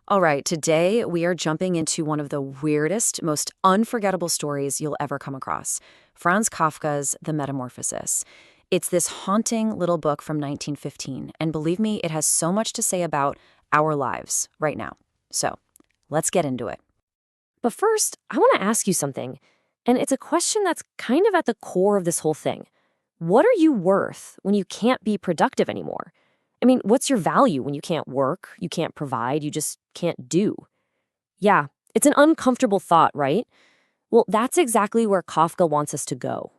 All right, today we are jumping into one of the weirdest, most unforgettable stories you'll ever come across. Franz Kafka's The Metamorphosis. It's this haunting little book from 1915, and believe me, it has so much to say about our lives right now. So, let's get into it. But first, I want to ask you something, and it's a question that's kind of at the core of this whole thing. What are you worth when you can't be productive anymore? I mean, what's your value when you can't work, you can't provide, you just can't do? Yeah, it's an uncomfortable thought, right? Well, that's exactly where Kafka wants us to go.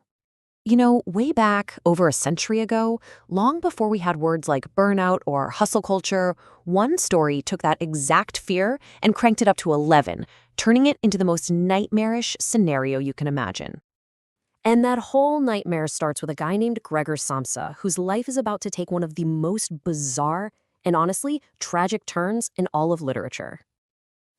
You know, way back over a century ago, long before we had words like burnout or hustle culture, one story took that exact fear and cranked it up to 11, turning it into the most nightmarish scenario you can imagine. And that whole nightmare starts with a guy named Gregor Samsa, whose life is about to take one of the most bizarre and honestly tragic turns in all of literature.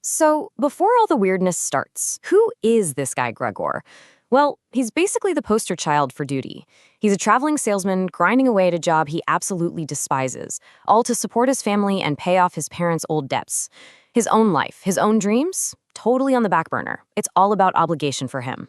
So, before all the weirdness starts, who is this guy Gregor? Well, he's basically the poster child for duty. He's a traveling salesman grinding away at a job he absolutely despises, all to support his family and pay off his parents' old debts. His own life, his own dreams, totally on the back burner. It's all about obligation for him.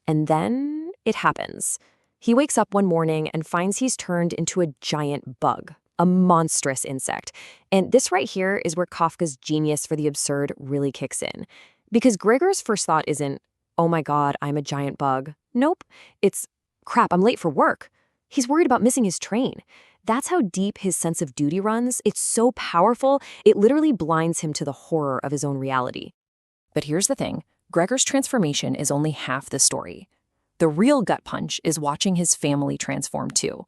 And then it happens. He wakes up one morning and finds he's turned into a giant bug, a monstrous insect. And this right here is where Kafka's genius for the absurd really kicks in. Because Gregor's first thought isn't, oh my God, I'm a giant bug. Nope. It's, crap, I'm late for work. He's worried about missing his train. That's how deep his sense of duty runs. It's so powerful, it literally blinds him to the horror of his own reality. But here's the thing, Gregor's transformation is only half the story. The real gut punch is watching his family transform too.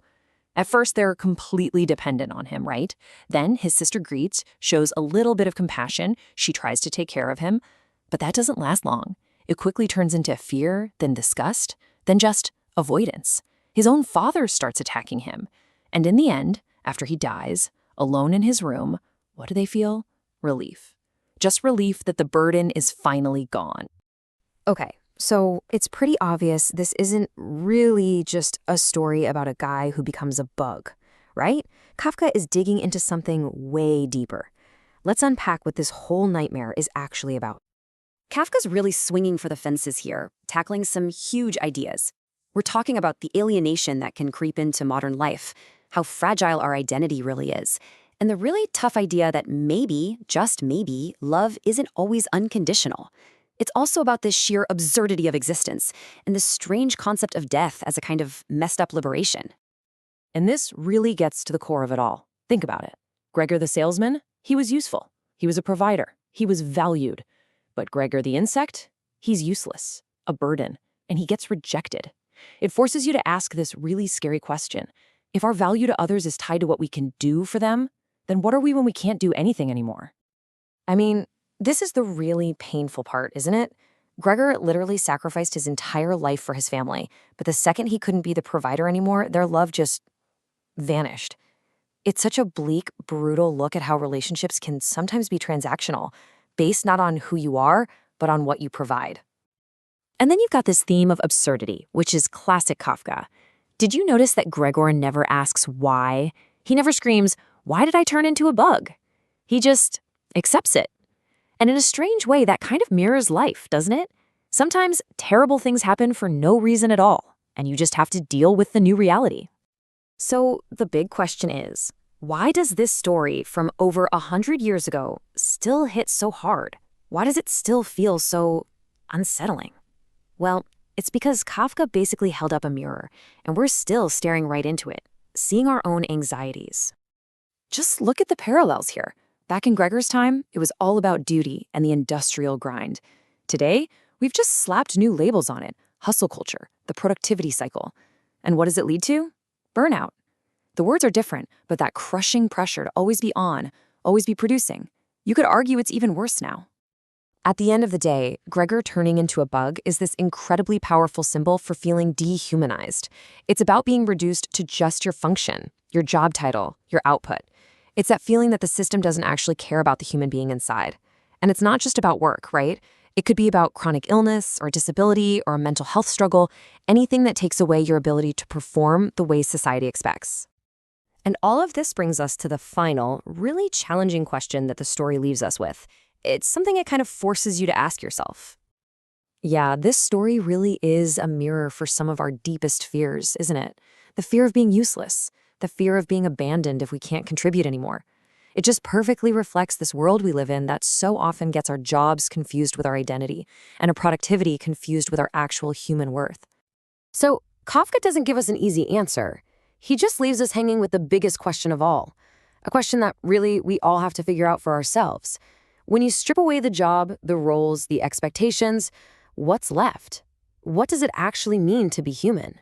At first, they're completely dependent on him, right? Then his sister Greet shows a little bit of compassion. She tries to take care of him, but that doesn't last long. It quickly turns into fear, then disgust, then just avoidance. His own father starts attacking him. And in the end, after he dies, alone in his room, what do they feel? Relief. Just relief that the burden is finally gone. Okay, so it's pretty obvious this isn't really just a story about a guy who becomes a bug, right? Kafka is digging into something way deeper. Let's unpack what this whole nightmare is actually about. Kafka's really swinging for the fences here, tackling some huge ideas. We're talking about the alienation that can creep into modern life, how fragile our identity really is, and the really tough idea that maybe, just maybe, love isn't always unconditional. It's also about this sheer absurdity of existence and this strange concept of death as a kind of messed up liberation. And this really gets to the core of it all. Think about it. Gregor the salesman, he was useful. He was a provider. He was valued. But Gregor the insect, he's useless, a burden, and he gets rejected. It forces you to ask this really scary question. If our value to others is tied to what we can do for them, then what are we when we can't do anything anymore? I mean, this is the really painful part, isn't it? Gregor literally sacrificed his entire life for his family, but the second he couldn't be the provider anymore, their love just vanished. It's such a bleak, brutal look at how relationships can sometimes be transactional, based not on who you are, but on what you provide. And then you've got this theme of absurdity, which is classic Kafka. Did you notice that Gregor never asks why? He never screams, "Why did I turn into a bug?" He just accepts it. And in a strange way, that kind of mirrors life, doesn't it? Sometimes terrible things happen for no reason at all, and you just have to deal with the new reality. So the big question is, why does this story from over 100 years ago still hit so hard? Why does it still feel so unsettling? Well, it's because Kafka basically held up a mirror, and we're still staring right into it, seeing our own anxieties. Just look at the parallels here. Back in Gregor's time, it was all about duty and the industrial grind. Today, we've just slapped new labels on it: hustle culture, the productivity cycle. And what does it lead to? Burnout. The words are different, but that crushing pressure to always be on, always be producing. You could argue it's even worse now. At the end of the day, Gregor turning into a bug is this incredibly powerful symbol for feeling dehumanized. It's about being reduced to just your function, your job title, your output. It's that feeling that the system doesn't actually care about the human being inside. And it's not just about work, right? It could be about chronic illness or disability or a mental health struggle, anything that takes away your ability to perform the way society expects. And all of this brings us to the final, really challenging question that the story leaves us with. It's something it kind of forces you to ask yourself. Yeah, this story really is a mirror for some of our deepest fears, isn't it? The fear of being useless, the fear of being abandoned if we can't contribute anymore. It just perfectly reflects this world we live in that so often gets our jobs confused with our identity and our productivity confused with our actual human worth. So, Kafka doesn't give us an easy answer. He just leaves us hanging with the biggest question of all. A question that really we all have to figure out for ourselves. When you strip away the job, the roles, the expectations, what's left? What does it actually mean to be human?